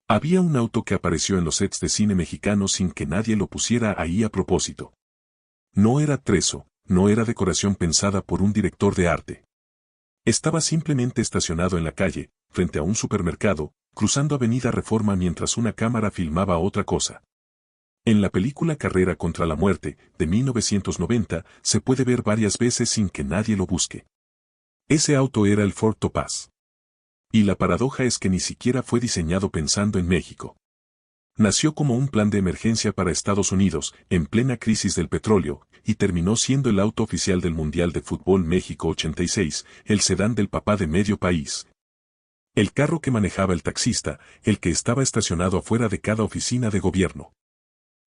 Había un auto que apareció en los sets de cine mexicanos sin que nadie lo pusiera ahí a propósito. No era atrezo, no era decoración pensada por un director de arte. Estaba simplemente estacionado en la calle, frente a un supermercado, cruzando Avenida Reforma mientras una cámara filmaba otra cosa. En la película Carrera contra la Muerte, de 1990, se puede ver varias veces sin que nadie lo busque. Ese auto era el Ford Topaz. Y la paradoja es que ni siquiera fue diseñado pensando en México. Nació como un plan de emergencia para Estados Unidos, en plena crisis del petróleo, y terminó siendo el auto oficial del Mundial de Fútbol México 86, el sedán del papá de medio país. El carro que manejaba el taxista, el que estaba estacionado afuera de cada oficina de gobierno.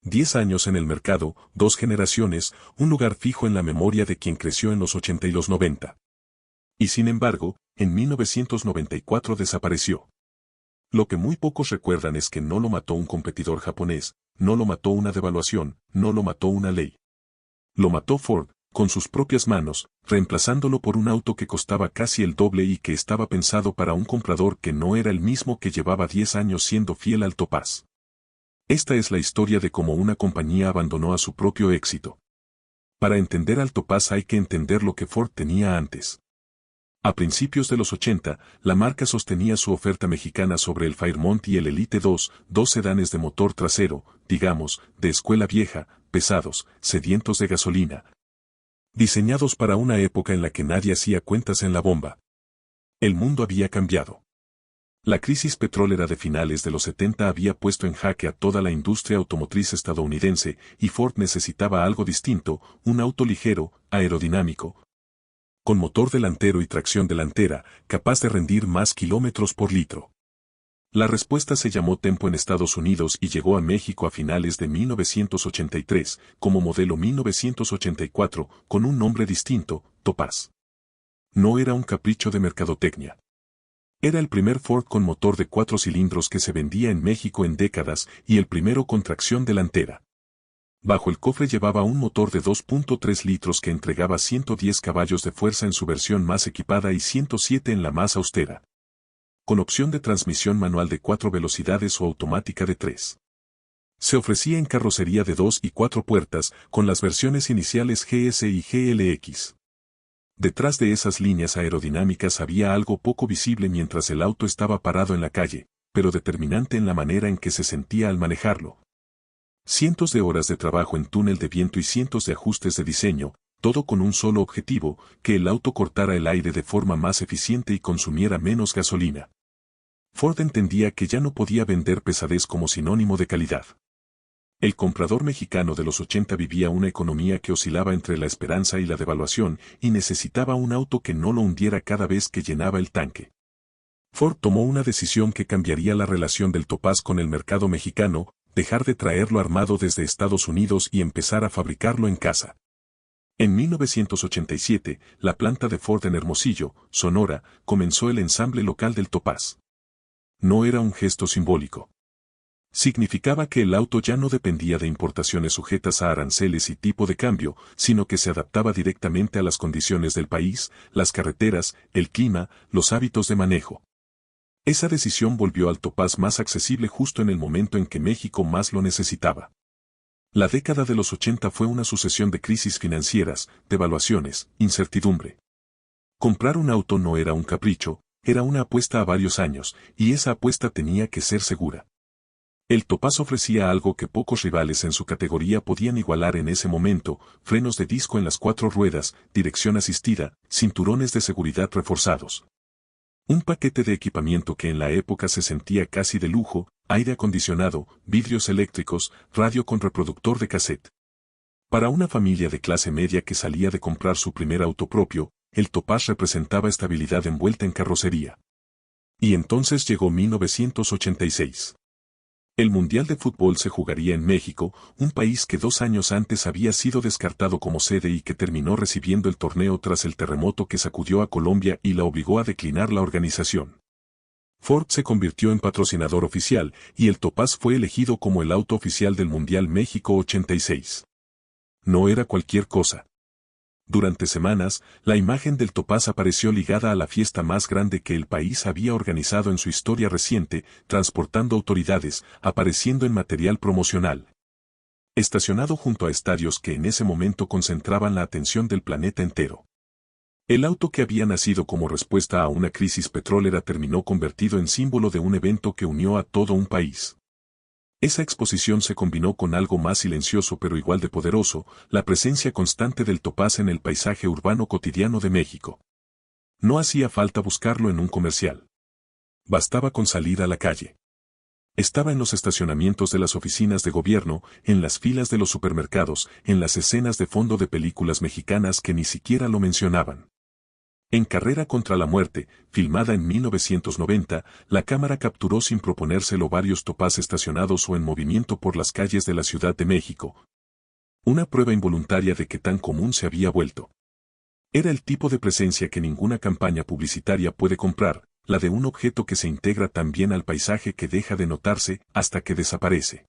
10 años en el mercado, 2 generaciones, un lugar fijo en la memoria de quien creció en los 80 y los 90. Y sin embargo, en 1994 desapareció. Lo que muy pocos recuerdan es que no lo mató un competidor japonés, no lo mató una devaluación, no lo mató una ley. Lo mató Ford, con sus propias manos, reemplazándolo por un auto que costaba casi el doble y que estaba pensado para un comprador que no era el mismo que llevaba 10 años siendo fiel al Topaz. Esta es la historia de cómo una compañía abandonó a su propio éxito. Para entender al Topaz hay que entender lo que Ford tenía antes. A principios de los 80, la marca sostenía su oferta mexicana sobre el Fairmont y el Elite 2, dos sedanes de motor trasero, digamos, de escuela vieja, pesados, sedientos de gasolina. Diseñados para una época en la que nadie hacía cuentas en la bomba. El mundo había cambiado. La crisis petrolera de finales de los 70 había puesto en jaque a toda la industria automotriz estadounidense y Ford necesitaba algo distinto, un auto ligero, aerodinámico, con motor delantero y tracción delantera, capaz de rendir más kilómetros por litro. La respuesta se llamó Tempo en Estados Unidos y llegó a México a finales de 1983, como modelo 1984, con un nombre distinto, Topaz. No era un capricho de mercadotecnia. Era el primer Ford con motor de 4 cilindros que se vendía en México en décadas y el primero con tracción delantera. Bajo el cofre llevaba un motor de 2.3 litros que entregaba 110 caballos de fuerza en su versión más equipada y 107 en la más austera. Con opción de transmisión manual de 4 velocidades o automática de 3. Se ofrecía en carrocería de 2 y 4 puertas, con las versiones iniciales GS y GLX. Detrás de esas líneas aerodinámicas había algo poco visible mientras el auto estaba parado en la calle, pero determinante en la manera en que se sentía al manejarlo. Cientos de horas de trabajo en túnel de viento y cientos de ajustes de diseño, todo con un solo objetivo, que el auto cortara el aire de forma más eficiente y consumiera menos gasolina. Ford entendía que ya no podía vender pesadez como sinónimo de calidad. El comprador mexicano de los 80 vivía una economía que oscilaba entre la esperanza y la devaluación y necesitaba un auto que no lo hundiera cada vez que llenaba el tanque. Ford tomó una decisión que cambiaría la relación del Topaz con el mercado mexicano, dejar de traerlo armado desde Estados Unidos y empezar a fabricarlo en casa. En 1987, la planta de Ford en Hermosillo, Sonora, comenzó el ensamble local del Topaz. No era un gesto simbólico. Significaba que el auto ya no dependía de importaciones sujetas a aranceles y tipo de cambio, sino que se adaptaba directamente a las condiciones del país, las carreteras, el clima, los hábitos de manejo. Esa decisión volvió al Topaz más accesible justo en el momento en que México más lo necesitaba. La década de los 80 fue una sucesión de crisis financieras, devaluaciones, incertidumbre. Comprar un auto no era un capricho, era una apuesta a varios años, y esa apuesta tenía que ser segura. El Topaz ofrecía algo que pocos rivales en su categoría podían igualar en ese momento: frenos de disco en las 4 ruedas, dirección asistida, cinturones de seguridad reforzados. Un paquete de equipamiento que en la época se sentía casi de lujo: aire acondicionado, vidrios eléctricos, radio con reproductor de cassette. Para una familia de clase media que salía de comprar su primer auto propio, el Topaz representaba estabilidad envuelta en carrocería. Y entonces llegó 1986. El Mundial de Fútbol se jugaría en México, un país que 2 años antes había sido descartado como sede y que terminó recibiendo el torneo tras el terremoto que sacudió a Colombia y la obligó a declinar la organización. Ford se convirtió en patrocinador oficial y el Topaz fue elegido como el auto oficial del Mundial México 86. No era cualquier cosa. Durante semanas, la imagen del Topaz apareció ligada a la fiesta más grande que el país había organizado en su historia reciente, transportando autoridades, apareciendo en material promocional. Estacionado junto a estadios que en ese momento concentraban la atención del planeta entero. El auto que había nacido como respuesta a una crisis petrolera terminó convertido en símbolo de un evento que unió a todo un país. Esa exposición se combinó con algo más silencioso pero igual de poderoso, la presencia constante del Topaz en el paisaje urbano cotidiano de México. No hacía falta buscarlo en un comercial. Bastaba con salir a la calle. Estaba en los estacionamientos de las oficinas de gobierno, en las filas de los supermercados, en las escenas de fondo de películas mexicanas que ni siquiera lo mencionaban. En Carrera contra la Muerte, filmada en 1990, la cámara capturó sin proponérselo varios Topaz estacionados o en movimiento por las calles de la Ciudad de México. Una prueba involuntaria de que tan común se había vuelto. Era el tipo de presencia que ninguna campaña publicitaria puede comprar, la de un objeto que se integra tan bien al paisaje que deja de notarse hasta que desaparece.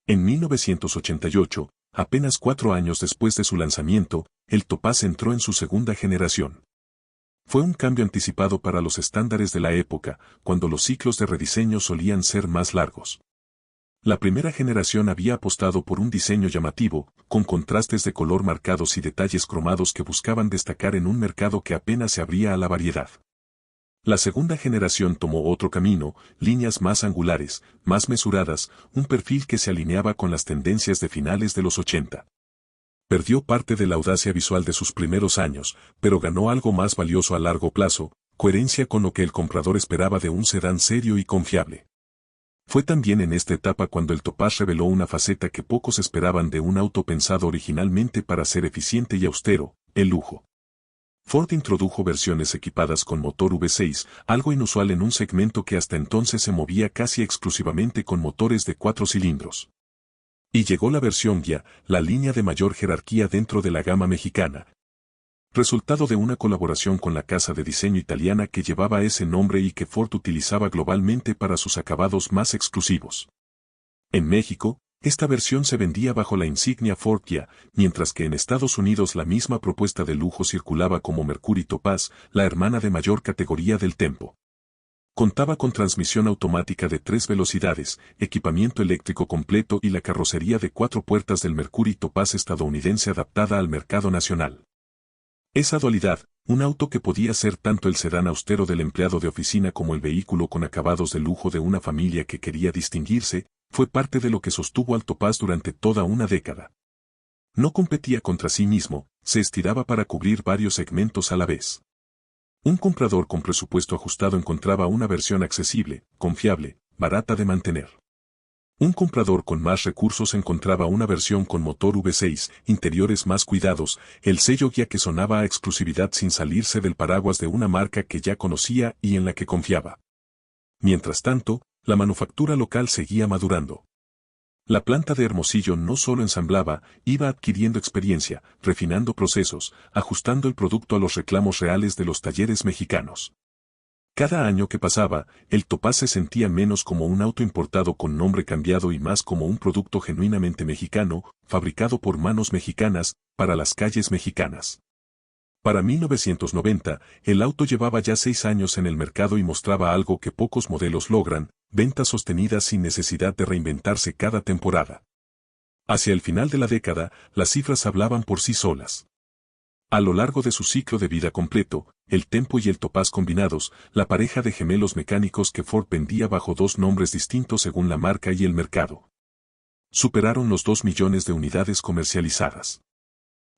En 1988, apenas 4 años después de su lanzamiento, el Topaz entró en su segunda generación. Fue un cambio anticipado para los estándares de la época, cuando los ciclos de rediseño solían ser más largos. La primera generación había apostado por un diseño llamativo, con contrastes de color marcados y detalles cromados que buscaban destacar en un mercado que apenas se abría a la variedad. La segunda generación tomó otro camino, líneas más angulares, más mesuradas, un perfil que se alineaba con las tendencias de finales de los 80. Perdió parte de la audacia visual de sus primeros años, pero ganó algo más valioso a largo plazo, coherencia con lo que el comprador esperaba de un sedán serio y confiable. Fue también en esta etapa cuando el Topaz reveló una faceta que pocos esperaban de un auto pensado originalmente para ser eficiente y austero, el lujo. Ford introdujo versiones equipadas con motor V6, algo inusual en un segmento que hasta entonces se movía casi exclusivamente con motores de 4 cilindros. Y llegó la versión Ghia, la línea de mayor jerarquía dentro de la gama mexicana. Resultado de una colaboración con la casa de diseño italiana que llevaba ese nombre y que Ford utilizaba globalmente para sus acabados más exclusivos. En México, esta versión se vendía bajo la insignia Ford Ghia, mientras que en Estados Unidos la misma propuesta de lujo circulaba como Mercury Topaz, la hermana de mayor categoría del Tempo. Contaba con transmisión automática de 3 velocidades, equipamiento eléctrico completo y la carrocería de 4 puertas del Mercury Topaz estadounidense adaptada al mercado nacional. Esa dualidad, un auto que podía ser tanto el sedán austero del empleado de oficina como el vehículo con acabados de lujo de una familia que quería distinguirse, fue parte de lo que sostuvo al Topaz durante toda una década. No competía contra sí mismo, se estiraba para cubrir varios segmentos a la vez. Un comprador con presupuesto ajustado encontraba una versión accesible, confiable, barata de mantener. Un comprador con más recursos encontraba una versión con motor V6, interiores más cuidados, el sello Ghia que sonaba a exclusividad sin salirse del paraguas de una marca que ya conocía y en la que confiaba. Mientras tanto, la manufactura local seguía madurando. La planta de Hermosillo no solo ensamblaba, iba adquiriendo experiencia, refinando procesos, ajustando el producto a los reclamos reales de los talleres mexicanos. Cada año que pasaba, el Topaz se sentía menos como un auto importado con nombre cambiado y más como un producto genuinamente mexicano, fabricado por manos mexicanas, para las calles mexicanas. Para 1990, el auto llevaba ya 6 años en el mercado y mostraba algo que pocos modelos logran, ventas sostenidas sin necesidad de reinventarse cada temporada. Hacia el final de la década, las cifras hablaban por sí solas. A lo largo de su ciclo de vida completo, el Tempo y el Topaz combinados, la pareja de gemelos mecánicos que Ford vendía bajo 2 nombres distintos según la marca y el mercado, superaron los 2 millones de unidades comercializadas.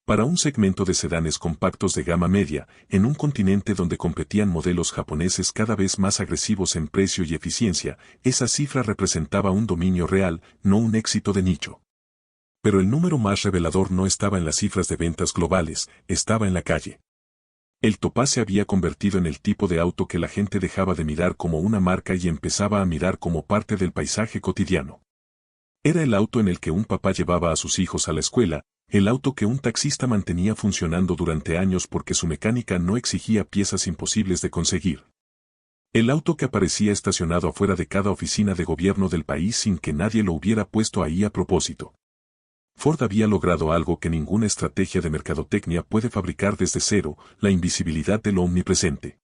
Para un segmento de sedanes compactos de gama media, en un continente donde competían modelos japoneses cada vez más agresivos en precio y eficiencia, esa cifra representaba un dominio real, no un éxito de nicho. Pero el número más revelador no estaba en las cifras de ventas globales, estaba en la calle. El Topaz se había convertido en el tipo de auto que la gente dejaba de mirar como una marca y empezaba a mirar como parte del paisaje cotidiano. Era el auto en el que un papá llevaba a sus hijos a la escuela, el auto que un taxista mantenía funcionando durante años porque su mecánica no exigía piezas imposibles de conseguir. El auto que aparecía estacionado afuera de cada oficina de gobierno del país sin que nadie lo hubiera puesto ahí a propósito. Ford había logrado algo que ninguna estrategia de mercadotecnia puede fabricar desde cero, la invisibilidad de lo omnipresente.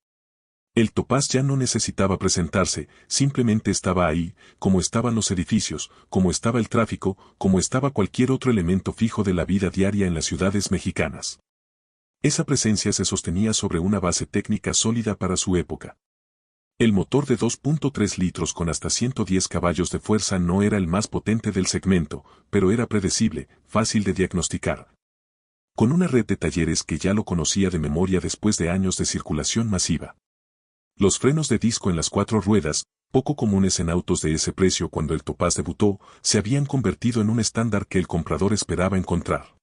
El Topaz ya no necesitaba presentarse, simplemente estaba ahí, como estaban los edificios, como estaba el tráfico, como estaba cualquier otro elemento fijo de la vida diaria en las ciudades mexicanas. Esa presencia se sostenía sobre una base técnica sólida para su época. El motor de 2.3 litros con hasta 110 caballos de fuerza no era el más potente del segmento, pero era predecible, fácil de diagnosticar. Con una red de talleres que ya lo conocía de memoria después de años de circulación masiva. Los frenos de disco en las 4 ruedas, poco comunes en autos de ese precio cuando el Topaz debutó, se habían convertido en un estándar que el comprador esperaba encontrar.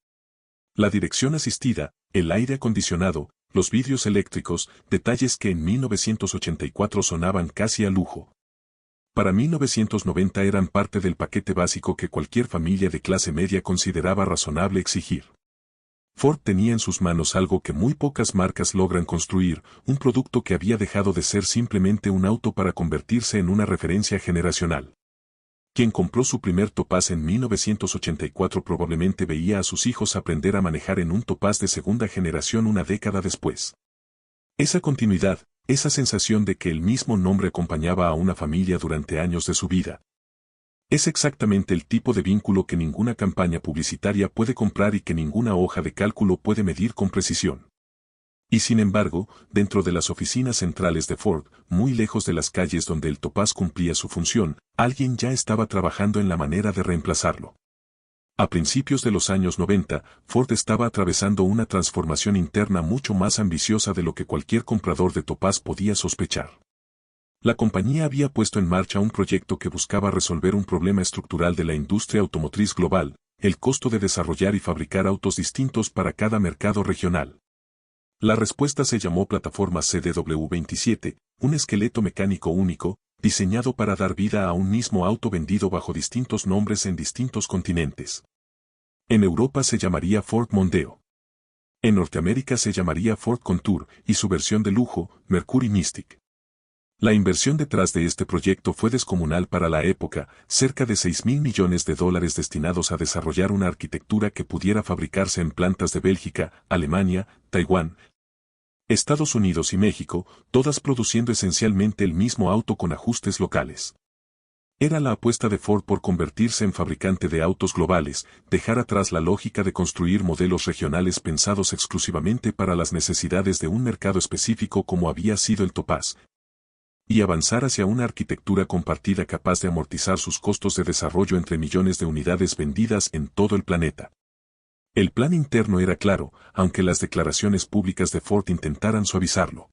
La dirección asistida, el aire acondicionado, los vidrios eléctricos, detalles que en 1984 sonaban casi a lujo. Para 1990 eran parte del paquete básico que cualquier familia de clase media consideraba razonable exigir. Ford tenía en sus manos algo que muy pocas marcas logran construir, un producto que había dejado de ser simplemente un auto para convertirse en una referencia generacional. Quien compró su primer Topaz en 1984 probablemente veía a sus hijos aprender a manejar en un Topaz de segunda generación una década después. Esa continuidad, esa sensación de que el mismo nombre acompañaba a una familia durante años de su vida. Es exactamente el tipo de vínculo que ninguna campaña publicitaria puede comprar y que ninguna hoja de cálculo puede medir con precisión. Y sin embargo, dentro de las oficinas centrales de Ford, muy lejos de las calles donde el Topaz cumplía su función, alguien ya estaba trabajando en la manera de reemplazarlo. A principios de los años 90, Ford estaba atravesando una transformación interna mucho más ambiciosa de lo que cualquier comprador de Topaz podía sospechar. La compañía había puesto en marcha un proyecto que buscaba resolver un problema estructural de la industria automotriz global, el costo de desarrollar y fabricar autos distintos para cada mercado regional. La respuesta se llamó Plataforma CDW27, un esqueleto mecánico único, diseñado para dar vida a un mismo auto vendido bajo distintos nombres en distintos continentes. En Europa se llamaría Ford Mondeo. En Norteamérica se llamaría Ford Contour y su versión de lujo, Mercury Mystic. La inversión detrás de este proyecto fue descomunal para la época, cerca de $6.000 millones destinados a desarrollar una arquitectura que pudiera fabricarse en plantas de Bélgica, Alemania, Taiwán, Estados Unidos y México, todas produciendo esencialmente el mismo auto con ajustes locales. Era la apuesta de Ford por convertirse en fabricante de autos globales, dejar atrás la lógica de construir modelos regionales pensados exclusivamente para las necesidades de un mercado específico como había sido el Topaz, y avanzar hacia una arquitectura compartida capaz de amortizar sus costos de desarrollo entre millones de unidades vendidas en todo el planeta. El plan interno era claro, aunque las declaraciones públicas de Ford intentaran suavizarlo.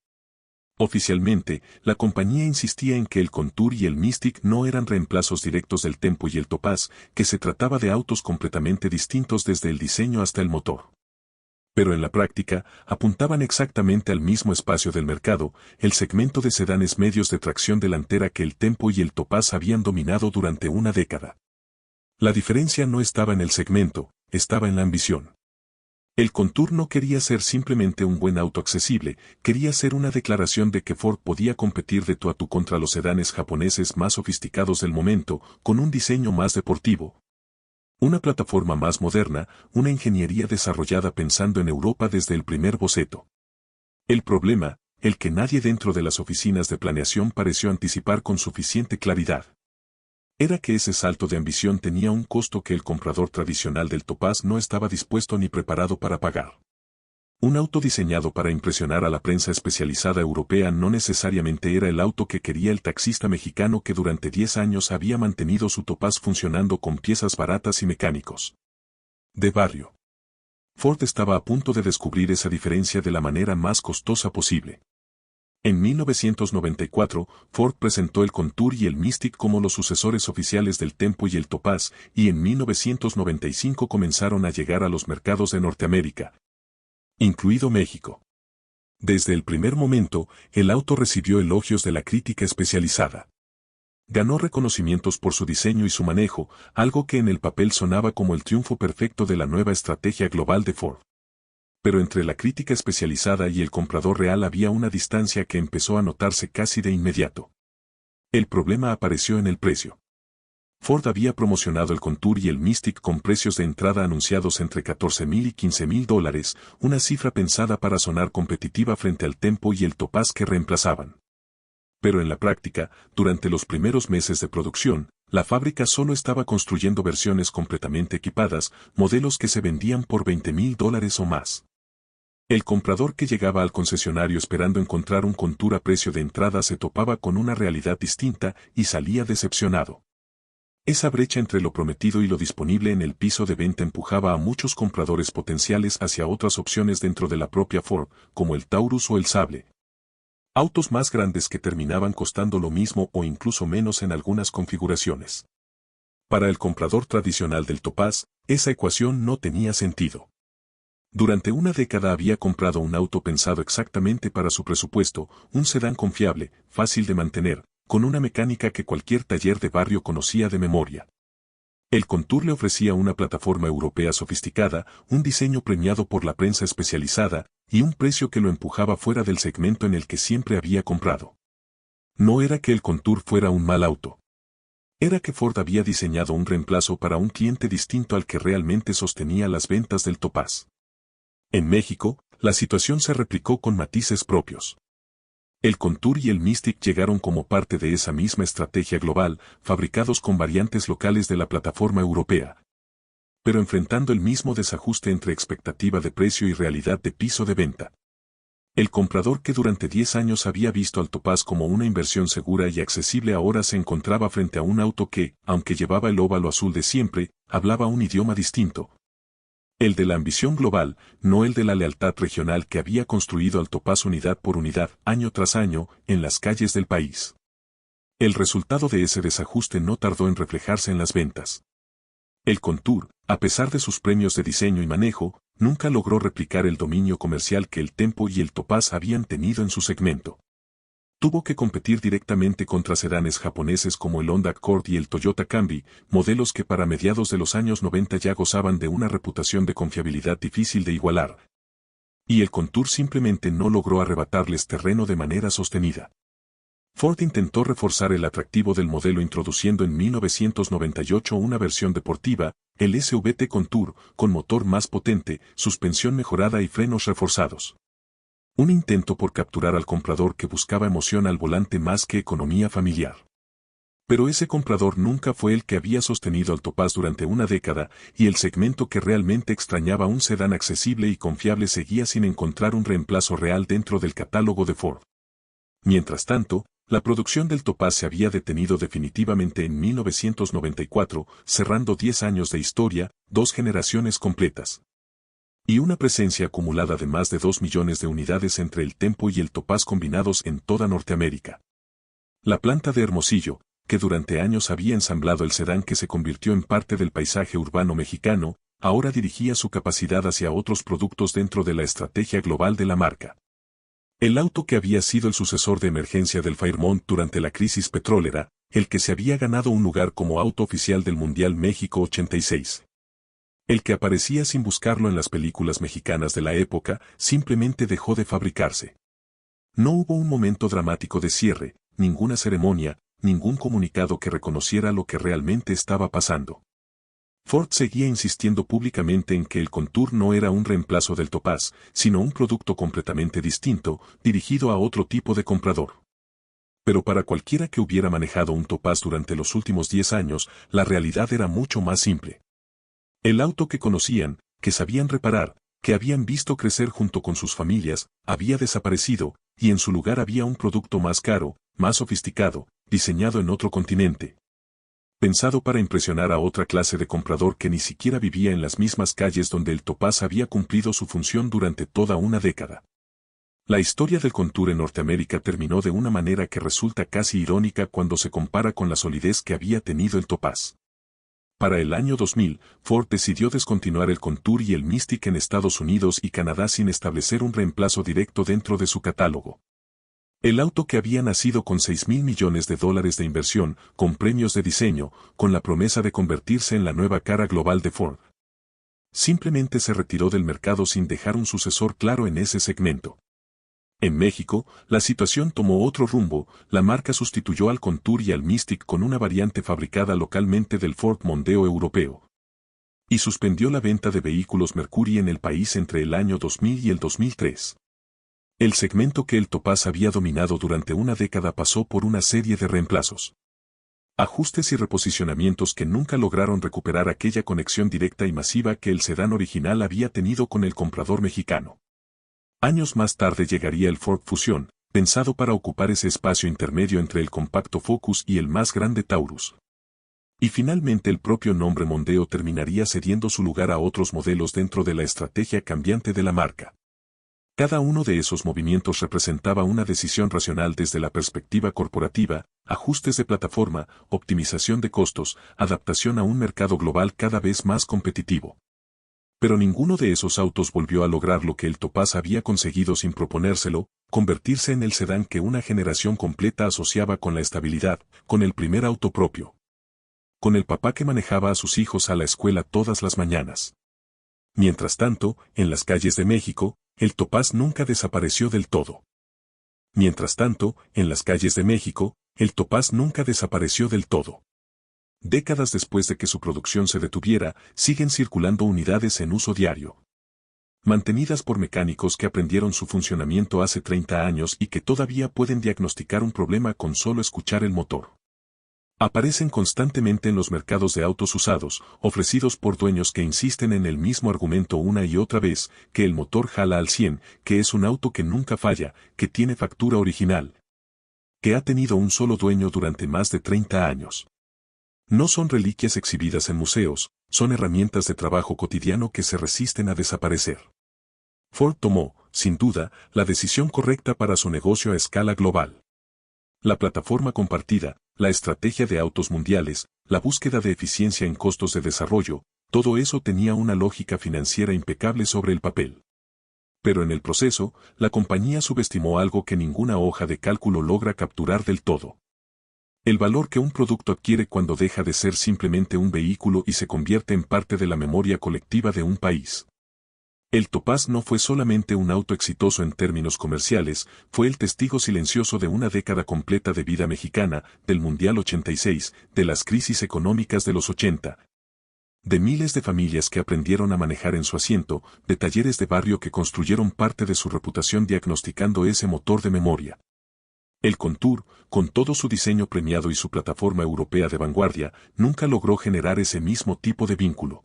Oficialmente, la compañía insistía en que el Contour y el Mystic no eran reemplazos directos del Tempo y el Topaz, que se trataba de autos completamente distintos desde el diseño hasta el motor. Pero en la práctica, apuntaban exactamente al mismo espacio del mercado, el segmento de sedanes medios de tracción delantera que el Tempo y el Topaz habían dominado durante una década. La diferencia no estaba en el segmento, estaba en la ambición. El Contour no quería ser simplemente un buen auto accesible, quería ser una declaración de que Ford podía competir de tú a tú contra los sedanes japoneses más sofisticados del momento, con un diseño más deportivo. Una plataforma más moderna, una ingeniería desarrollada pensando en Europa desde el primer boceto. El problema, el que nadie dentro de las oficinas de planeación pareció anticipar con suficiente claridad, era que ese salto de ambición tenía un costo que el comprador tradicional del Topaz no estaba dispuesto ni preparado para pagar. Un auto diseñado para impresionar a la prensa especializada europea no necesariamente era el auto que quería el taxista mexicano que durante 10 años había mantenido su Topaz funcionando con piezas baratas y mecánicos de barrio. Ford estaba a punto de descubrir esa diferencia de la manera más costosa posible. En 1994, Ford presentó el Contour y el Mystic como los sucesores oficiales del Tempo y el Topaz, y en 1995 comenzaron a llegar a los mercados de Norteamérica, incluido México. Desde el primer momento, el auto recibió elogios de la crítica especializada. Ganó reconocimientos por su diseño y su manejo, algo que en el papel sonaba como el triunfo perfecto de la nueva estrategia global de Ford. Pero entre la crítica especializada y el comprador real había una distancia que empezó a notarse casi de inmediato. El problema apareció en el precio. Ford había promocionado el Contour y el Mystic con precios de entrada anunciados entre $14,000 y $15,000, una cifra pensada para sonar competitiva frente al Tempo y el Topaz que reemplazaban. Pero en la práctica, durante los primeros meses de producción, la fábrica solo estaba construyendo versiones completamente equipadas, modelos que se vendían por $20,000 o más. El comprador que llegaba al concesionario esperando encontrar un Contour a precio de entrada se topaba con una realidad distinta y salía decepcionado. Esa brecha entre lo prometido y lo disponible en el piso de venta empujaba a muchos compradores potenciales hacia otras opciones dentro de la propia Ford, como el Taurus o el Sable. Autos más grandes que terminaban costando lo mismo o incluso menos en algunas configuraciones. Para el comprador tradicional del Topaz, esa ecuación no tenía sentido. Durante una década había comprado un auto pensado exactamente para su presupuesto, un sedán confiable, fácil de mantener, con una mecánica que cualquier taller de barrio conocía de memoria. El Contour le ofrecía una plataforma europea sofisticada, un diseño premiado por la prensa especializada, y un precio que lo empujaba fuera del segmento en el que siempre había comprado. No era que el Contour fuera un mal auto. Era que Ford había diseñado un reemplazo para un cliente distinto al que realmente sostenía las ventas del Topaz. En México, la situación se replicó con matices propios. El Contour y el Mystic llegaron como parte de esa misma estrategia global, fabricados con variantes locales de la plataforma europea, pero enfrentando el mismo desajuste entre expectativa de precio y realidad de piso de venta. El comprador que durante 10 años había visto al Topaz como una inversión segura y accesible ahora se encontraba frente a un auto que, aunque llevaba el óvalo azul de siempre, hablaba un idioma distinto. El de la ambición global, no el de la lealtad regional que había construido al Topaz unidad por unidad, año tras año, en las calles del país. El resultado de ese desajuste no tardó en reflejarse en las ventas. El Contour, a pesar de sus premios de diseño y manejo, nunca logró replicar el dominio comercial que el Tempo y el Topaz habían tenido en su segmento. Tuvo que competir directamente contra sedanes japoneses como el Honda Accord y el Toyota Camry, modelos que para mediados de los años 90 ya gozaban de una reputación de confiabilidad difícil de igualar. Y el Contour simplemente no logró arrebatarles terreno de manera sostenida. Ford intentó reforzar el atractivo del modelo introduciendo en 1998 una versión deportiva, el SVT Contour, con motor más potente, suspensión mejorada y frenos reforzados. Un intento por capturar al comprador que buscaba emoción al volante más que economía familiar. Pero ese comprador nunca fue el que había sostenido al Topaz durante una década, y el segmento que realmente extrañaba un sedán accesible y confiable seguía sin encontrar un reemplazo real dentro del catálogo de Ford. Mientras tanto, la producción del Topaz se había detenido definitivamente en 1994, cerrando 10 años de historia, 2 generaciones completas. Y una presencia acumulada de más de 2 millones de unidades entre el Tempo y el Topaz combinados en toda Norteamérica. La planta de Hermosillo, que durante años había ensamblado el sedán que se convirtió en parte del paisaje urbano mexicano, ahora dirigía su capacidad hacia otros productos dentro de la estrategia global de la marca. El auto que había sido el sucesor de emergencia del Fairmont durante la crisis petrolera, el que se había ganado un lugar como auto oficial del Mundial México 86. El que aparecía sin buscarlo en las películas mexicanas de la época, simplemente dejó de fabricarse. No hubo un momento dramático de cierre, ninguna ceremonia, ningún comunicado que reconociera lo que realmente estaba pasando. Ford seguía insistiendo públicamente en que el Contour no era un reemplazo del Topaz, sino un producto completamente distinto, dirigido a otro tipo de comprador. Pero para cualquiera que hubiera manejado un Topaz durante los últimos 10 años, la realidad era mucho más simple. El auto que conocían, que sabían reparar, que habían visto crecer junto con sus familias, había desaparecido, y en su lugar había un producto más caro, más sofisticado, diseñado en otro continente. Pensado para impresionar a otra clase de comprador que ni siquiera vivía en las mismas calles donde el Topaz había cumplido su función durante toda una década. La historia del Contour en Norteamérica terminó de una manera que resulta casi irónica cuando se compara con la solidez que había tenido el Topaz. Para el año 2000, Ford decidió descontinuar el Contour y el Mystic en Estados Unidos y Canadá sin establecer un reemplazo directo dentro de su catálogo. El auto que había nacido con $6,000 millones de inversión, con premios de diseño, con la promesa de convertirse en la nueva cara global de Ford. Simplemente se retiró del mercado sin dejar un sucesor claro en ese segmento. En México, la situación tomó otro rumbo, la marca sustituyó al Contour y al Mystic con una variante fabricada localmente del Ford Mondeo europeo. Y suspendió la venta de vehículos Mercury en el país entre el año 2000 y el 2003. El segmento que el Topaz había dominado durante una década pasó por una serie de reemplazos, ajustes y reposicionamientos que nunca lograron recuperar aquella conexión directa y masiva que el sedán original había tenido con el comprador mexicano. Años más tarde llegaría el Ford Fusion, pensado para ocupar ese espacio intermedio entre el compacto Focus y el más grande Taurus. Y finalmente el propio nombre Mondeo terminaría cediendo su lugar a otros modelos dentro de la estrategia cambiante de la marca. Cada uno de esos movimientos representaba una decisión racional desde la perspectiva corporativa, ajustes de plataforma, optimización de costos, adaptación a un mercado global cada vez más competitivo. Pero ninguno de esos autos volvió a lograr lo que el Topaz había conseguido sin proponérselo, convertirse en el sedán que una generación completa asociaba con la estabilidad, con el primer auto propio, con el papá que manejaba a sus hijos a la escuela todas las mañanas. Mientras tanto, en las calles de México, el Topaz nunca desapareció del todo. Mientras tanto, en las calles de México, el Topaz nunca desapareció del todo. Décadas después de que su producción se detuviera, siguen circulando unidades en uso diario, mantenidas por mecánicos que aprendieron su funcionamiento hace 30 años y que todavía pueden diagnosticar un problema con solo escuchar el motor. Aparecen constantemente en los mercados de autos usados, ofrecidos por dueños que insisten en el mismo argumento una y otra vez, que el motor jala al 100, que es un auto que nunca falla, que tiene factura original, que ha tenido un solo dueño durante más de 30 años. No son reliquias exhibidas en museos, son herramientas de trabajo cotidiano que se resisten a desaparecer. Ford tomó, sin duda, la decisión correcta para su negocio a escala global. La plataforma compartida, la estrategia de autos mundiales, la búsqueda de eficiencia en costos de desarrollo, todo eso tenía una lógica financiera impecable sobre el papel. Pero en el proceso, la compañía subestimó algo que ninguna hoja de cálculo logra capturar del todo. El valor que un producto adquiere cuando deja de ser simplemente un vehículo y se convierte en parte de la memoria colectiva de un país. El Topaz no fue solamente un auto exitoso en términos comerciales, fue el testigo silencioso de una década completa de vida mexicana, del Mundial 86, de las crisis económicas de los 80. De miles de familias que aprendieron a manejar en su asiento, de talleres de barrio que construyeron parte de su reputación diagnosticando ese motor de memoria. El Contour, con todo su diseño premiado y su plataforma europea de vanguardia, nunca logró generar ese mismo tipo de vínculo.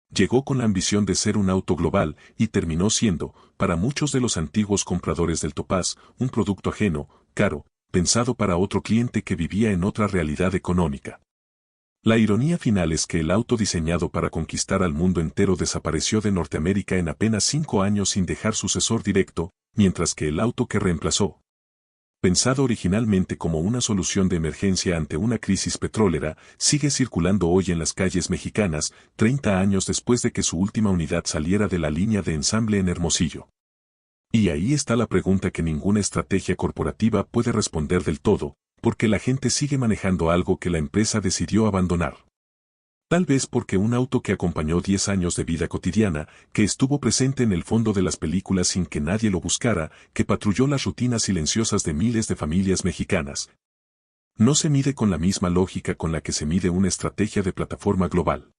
Llegó con la ambición de ser un auto global y terminó siendo, para muchos de los antiguos compradores del Topaz, un producto ajeno, caro, pensado para otro cliente que vivía en otra realidad económica. La ironía final es que el auto diseñado para conquistar al mundo entero desapareció de Norteamérica en apenas 5 años sin dejar sucesor directo, mientras que el auto que reemplazó, pensado originalmente como una solución de emergencia ante una crisis petrolera, sigue circulando hoy en las calles mexicanas, 30 años después de que su última unidad saliera de la línea de ensamble en Hermosillo. Y ahí está la pregunta que ninguna estrategia corporativa puede responder del todo, porque la gente sigue manejando algo que la empresa decidió abandonar. Tal vez porque un auto que acompañó 10 años de vida cotidiana, que estuvo presente en el fondo de las películas sin que nadie lo buscara, que patrulló las rutinas silenciosas de miles de familias mexicanas. No se mide con la misma lógica con la que se mide una estrategia de plataforma global.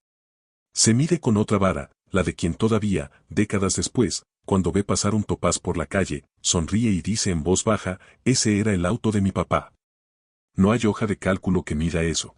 Se mide con otra vara, la de quien todavía, décadas después, cuando ve pasar un Topaz por la calle, sonríe y dice en voz baja, ese era el auto de mi papá. No hay hoja de cálculo que mida eso.